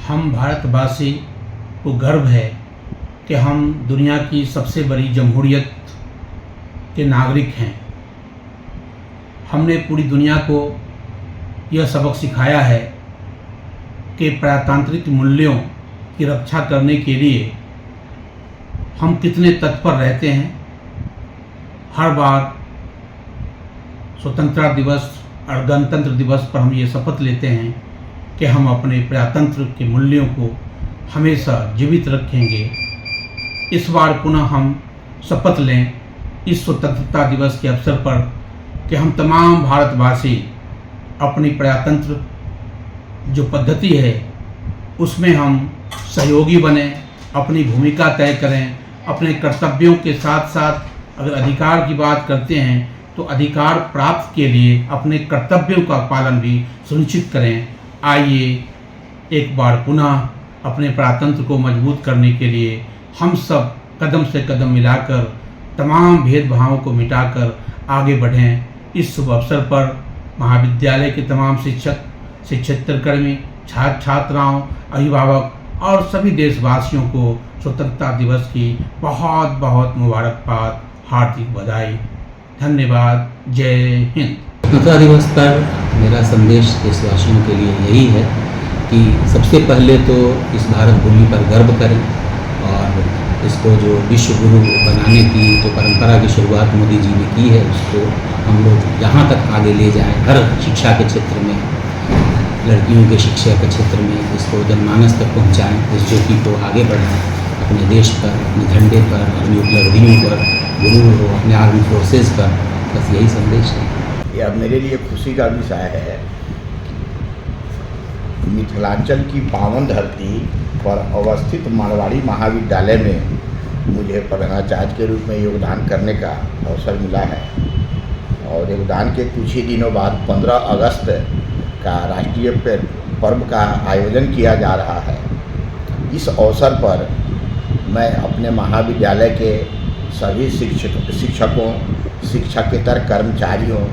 हम भारतवासी को गर्व है कि हम दुनिया की सबसे बड़ी जमहूरियत के नागरिक हैं। हमने पूरी दुनिया को यह सबक सिखाया है कि प्रजातांत्रिक मूल्यों की रक्षा करने के लिए हम कितने तत्पर रहते हैं। हर बार स्वतंत्रता दिवस और गणतंत्र दिवस पर हम ये शपथ लेते हैं कि हम अपने प्रजातंत्र के मूल्यों को हमेशा जीवित रखेंगे। इस बार पुनः हम शपथ लें इस स्वतंत्रता दिवस के अवसर पर कि हम तमाम भारतवासी अपनी प्रजातंत्र जो पद्धति है उसमें हम सहयोगी बने, अपनी भूमिका तय करें। अपने कर्तव्यों के साथ साथ अगर अधिकार की बात करते हैं तो अधिकार प्राप्त के लिए अपने कर्तव्यों का पालन भी सुनिश्चित करें। आइए एक बार पुनः अपने प्रजातंत्र को मजबूत करने के लिए हम सब कदम से कदम मिलाकर तमाम भेदभावों को मिटाकर आगे बढ़ें। इस शुभ अवसर पर महाविद्यालय के तमाम शिक्षक, शिक्षेत्रकर्मी, छात्र छात्राओं, अभिभावक और सभी देशवासियों को स्वतंत्रता दिवस की बहुत बहुत मुबारकबाद, हार्दिक बधाई। धन्यवाद। जय हिंद। स्वतंत्रता दिवस पर मेरा संदेश देशवासियों के लिए यही है कि सबसे पहले तो इस भारत भूमि पर गर्व करें और इसको जो विश्व गुरु बनाने की जो परंपरा की शुरुआत मोदी जी ने की है उसको हम लोग यहाँ तक आगे ले जाएं। हर शिक्षा के क्षेत्र में, लड़कियों के शिक्षा के क्षेत्र में इसको जनमानस तक पहुँचाएँ, इस ज्योति को आगे बढ़ाएँ। अपने देश पर, अपने झंडे पर, अपनी उपलब्धियों पर गुरु हो, अपने आर्मी फोर्सेज पर, बस यही संदेश है। यह मेरे लिए खुशी का विषय है। मिथिलांचल की पावन धरती पर अवस्थित मारवाड़ी महाविद्यालय में मुझे प्रधानाचार्य के रूप में योगदान करने का अवसर मिला है और योगदान के कुछ ही दिनों बाद 15 अगस्त का राष्ट्रीय पर्व का आयोजन किया जा रहा है। इस अवसर पर मैं अपने महाविद्यालय के सभी शिक्षकों, शिक्षकेतर कर्मचारियों,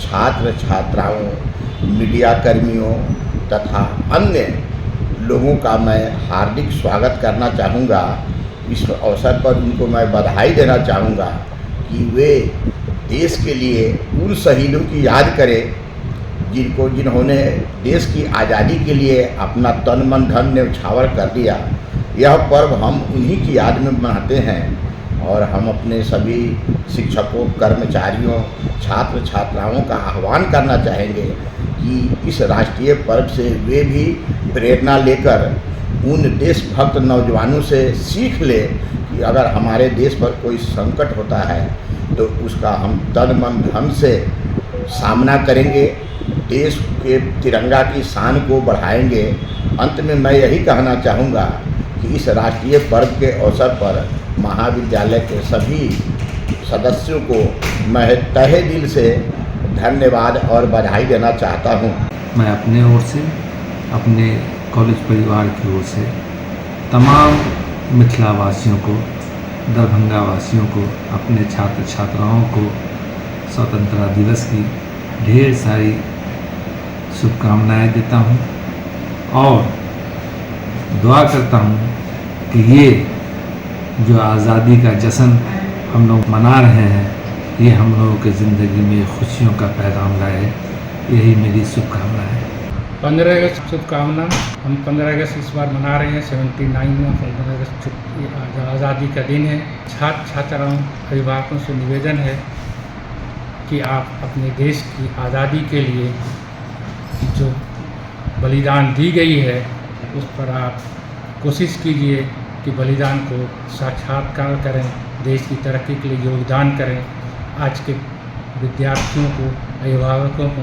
छात्र छात्राओं, मीडिया कर्मियों तथा अन्य लोगों का मैं हार्दिक स्वागत करना चाहूँगा। इस अवसर पर उनको मैं बधाई देना चाहूँगा कि वे देश के लिए उन शहीदों की याद करें जिन्होंने देश की आज़ादी के लिए अपना तन मन धन न्यौछावर कर दिया। यह पर्व हम उन्हीं की याद में मनाते हैं और हम अपने सभी शिक्षकों, कर्मचारियों, छात्र छात्राओं का आह्वान करना चाहेंगे कि इस राष्ट्रीय पर्व से वे भी प्रेरणा लेकर उन देशभक्त नौजवानों से सीख ले कि अगर हमारे देश पर कोई संकट होता है तो उसका हम तन मन धन से सामना करेंगे, देश के तिरंगा की शान को बढ़ाएंगे। अंत में मैं यही कहना चाहूँगा कि इस राष्ट्रीय पर्व के अवसर पर महाविद्यालय के सभी सदस्यों को मैं तहे दिल से धन्यवाद और बधाई देना चाहता हूँ। मैं अपने ओर से, अपने कॉलेज परिवार की ओर से तमाम मिथिला वासियों को, दरभंगा वासियों को, अपने छात्र छात्राओं को स्वतंत्रता दिवस की ढेर सारी शुभकामनाएं देता हूँ और दुआ करता हूँ कि ये जो आज़ादी का जश्न हम लोग मना रहे हैं ये हम लोगों की ज़िंदगी में खुशियों का पैगाम लाए। यही मेरी शुभकामना है। 15 अगस्त शुभकामना। हम 15 अगस्त इस बार मना रहे हैं 79 में 15 अगस्त आज़ादी का दिन है। छात्र छात्राओं, अभिभावकों से निवेदन है कि आप अपने देश की आज़ादी के लिए जो बलिदान दी गई है उस पर आप कोशिश कीजिए कि बलिदान को साक्षात्कार करें, देश की तरक्की के लिए योगदान करें। आज के विद्यार्थियों को, अभिभावकों को,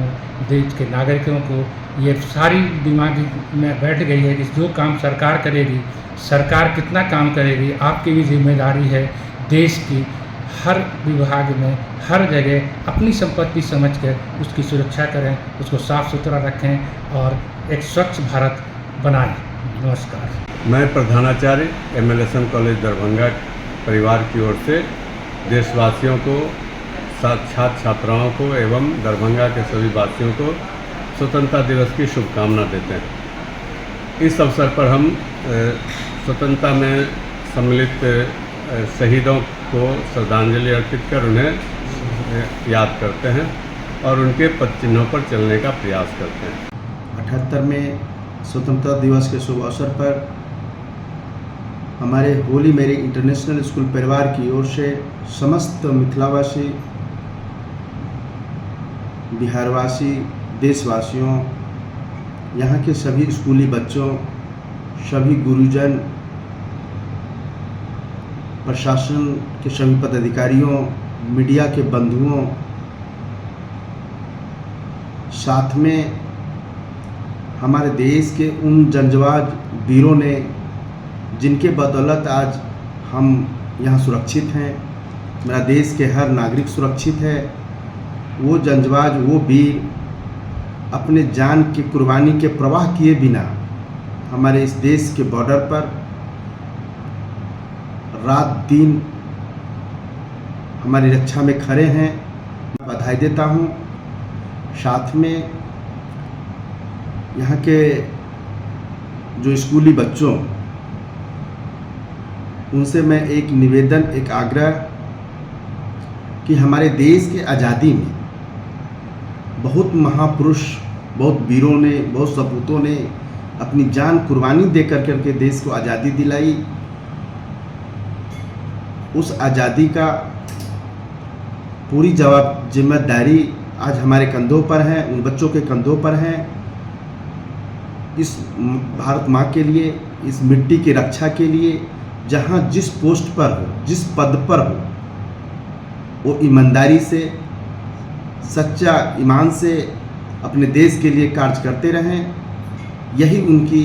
देश के नागरिकों को ये सारी दिमाग में बैठ गई है कि जो काम सरकार करेगी, सरकार कितना काम करेगी, आपकी भी जिम्मेदारी है देश की हर विभाग में, हर जगह अपनी संपत्ति समझकर उसकी सुरक्षा करें, उसको साफ़ सुथरा रखें और एक स्वच्छ भारत बनाएं। नमस्कार। मैं प्रधानाचार्य MLSM कॉलेज दरभंगा परिवार की ओर से देशवासियों को, छात्र छात्राओं को एवं दरभंगा के सभी वासियों को स्वतंत्रता दिवस की शुभकामना देते हैं। इस अवसर पर हम स्वतंत्रता में सम्मिलित शहीदों को श्रद्धांजलि अर्पित कर उन्हें याद करते हैं और उनके पद चिन्हों पर चलने का प्रयास करते हैं। 78वें स्वतंत्रता दिवस के शुभ अवसर पर हमारे होली मेरी इंटरनेशनल स्कूल परिवार की ओर से समस्त मिथिलावासी, बिहारवासी, देशवासियों, यहाँ के सभी स्कूली बच्चों, सभी गुरुजन, प्रशासन के सभी पदाधिकारियों, मीडिया के बंधुओं, साथ में हमारे देश के उन जंगबाज वीरों ने जिनके बदौलत आज हम यहाँ सुरक्षित हैं, मेरा देश के हर नागरिक सुरक्षित है। वो जंगबाज, वो वीर अपने जान की कुर्बानी के प्रवाह किए बिना हमारे इस देश के बॉर्डर पर रात दिन हमारी रक्षा में खड़े हैं। बधाई देता हूँ। साथ में यहाँ के जो स्कूली बच्चों, उनसे मैं एक निवेदन, एक आग्रह कि हमारे देश के आज़ादी में बहुत महापुरुष, बहुत वीरों ने, बहुत सपूतों ने अपनी जान कुर्बानी दे करके देश को आज़ादी दिलाई। उस आज़ादी का पूरी जिम्मेदारी आज हमारे कंधों पर है, उन बच्चों के कंधों पर है। इस भारत माँ के लिए, इस मिट्टी की रक्षा के लिए जहाँ जिस पोस्ट पर हो, जिस पद पर हो, वो ईमानदारी से, सच्चा ईमान से अपने देश के लिए कार्य करते रहें। यही उनकी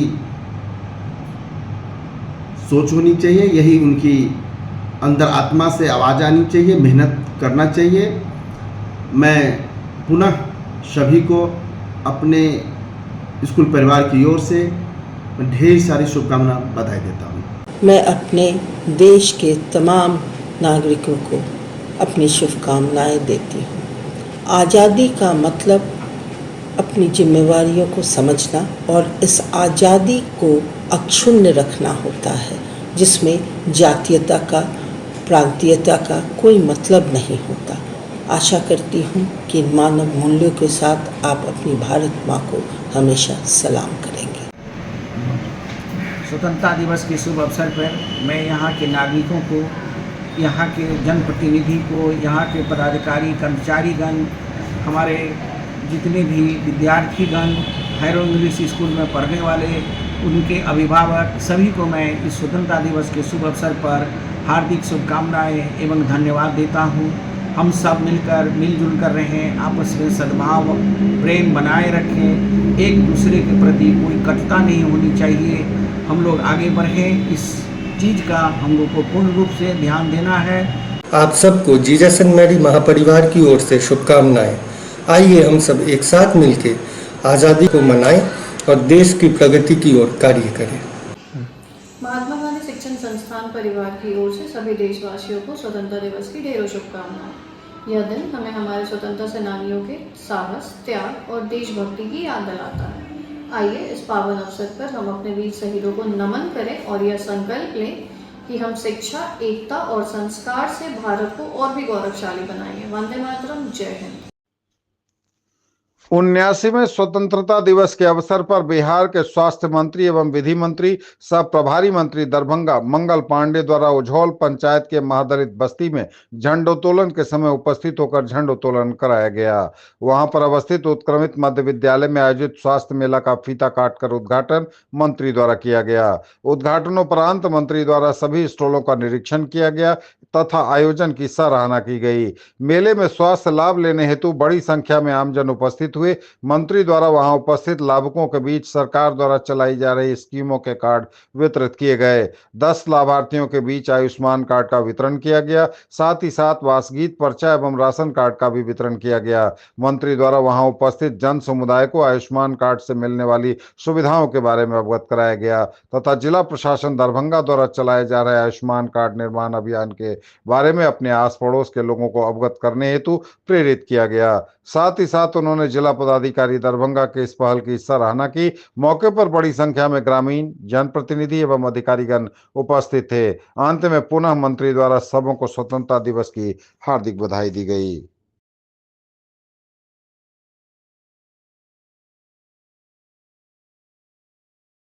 सोच होनी चाहिए, यही उनकी अंदर आत्मा से आवाज़ आनी चाहिए, मेहनत करना चाहिए। मैं पुनः सभी को अपने स्कूल परिवार की ओर से ढेर सारी शुभकामना, बधाई देता हूँ। मैं अपने देश के तमाम नागरिकों को अपनी शुभकामनाएं देती हूँ। आज़ादी का मतलब अपनी जिम्मेवारियों को समझना और इस आज़ादी को अक्षुण्ण रखना होता है, जिसमें जातीयता का, प्रांतीयता का कोई मतलब नहीं होता। आशा करती हूँ कि इन मानव मूल्यों के साथ आप अपनी भारत माँ को हमेशा सलाम करेंगे। स्वतंत्रता दिवस के शुभ अवसर पर मैं यहाँ के नागरिकों को, यहाँ के जनप्रतिनिधि को, यहाँ के पदाधिकारी, कर्मचारीगण, हमारे जितने भी विद्यार्थीगण, हायर इंग्लिश स्कूल में पढ़ने वाले, उनके अभिभावक, सभी को मैं इस स्वतंत्रता दिवस के शुभ अवसर पर हार्दिक शुभकामनाएं एवं धन्यवाद देता हूँ। हम सब मिलजुल कर रहें, आपस में सद्भाव, प्रेम बनाए रखें, एक दूसरे के प्रति कोई कटुता नहीं होनी चाहिए। हम लोग आगे बढ़ें, इस चीज़ का हम लोग को पूर्ण रूप से ध्यान देना है। आप सबको जीसस एंड मैरी महापरिवार की ओर से शुभकामनाएं। आइए हम सब एक साथ मिलकर आज़ादी को मनाएं और देश की प्रगति की ओर कार्य करें। महात्मा गांधी शिक्षण संस्थान परिवार की ओर से सभी देशवासियों को स्वतंत्रता दिवस की ढेरों शुभकामनाएं। यह दिन हमें हमारे स्वतंत्रता सेनानियों के साहस, त्याग और देशभक्ति की याद दिलाता है। आइए इस पावन अवसर पर हम अपने वीर शहीदों को नमन करें और यह संकल्प लें कि हम शिक्षा, एकता और संस्कार से भारत को और भी गौरवशाली बनाएंगे। वंदे मातरम, जय हिंद। 79वें स्वतंत्रता दिवस के अवसर पर बिहार के स्वास्थ्य मंत्री एवं विधि मंत्री सह प्रभारी मंत्री दरभंगा मंगल पांडे द्वारा उज्जौल पंचायत के महादलित बस्ती में झंडोत्तोलन के समय उपस्थित होकर झंडोत्तोलन कराया गया। वहां पर अवस्थित उत्क्रमित मध्य विद्यालय में आयोजित स्वास्थ्य मेला का फीता काटकर उद्घाटन मंत्री द्वारा किया गया। उद्घाटनोपरांत मंत्री द्वारा सभी स्टॉलों का निरीक्षण किया गया तथा आयोजन की सराहना की गई। मेले में स्वास्थ्य लाभ लेने हेतु बड़ी संख्या में आमजन उपस्थित हुए। मंत्री द्वारा वहां उपस्थित लाभुकों के बीच सरकार द्वारा चलाई जा रही स्कीमों के कार्ड वितरित किए गए। 10 लाभार्थियों के बीच आयुष्मान कार्ड का वितरण किया गया। साथ ही साथ वासगीत पर्चा एवं राशन कार्ड का भी वितरण किया गया। मंत्री द्वारा वहां उपस्थित जन समुदाय को आयुष्मान कार्ड से मिलने वाली सुविधाओं के बारे में अवगत कराया गया तथा जिला प्रशासन दरभंगा द्वारा चलाए जा रहे आयुष्मान कार्ड निर्माण अभियान के बारे में अपने आस पड़ोस के लोगों को अवगत करने हेतु प्रेरित किया गया। साथ ही साथ उन्होंने जिला पदाधिकारी दरभंगा के इस पहल की सराहना की। मौके पर बड़ी संख्या में ग्रामीण, जनप्रतिनिधि एवं अधिकारीगण उपस्थित थे। अंत में पुनः मंत्री द्वारा सबों को स्वतंत्रता दिवस की हार्दिक बधाई दी गई।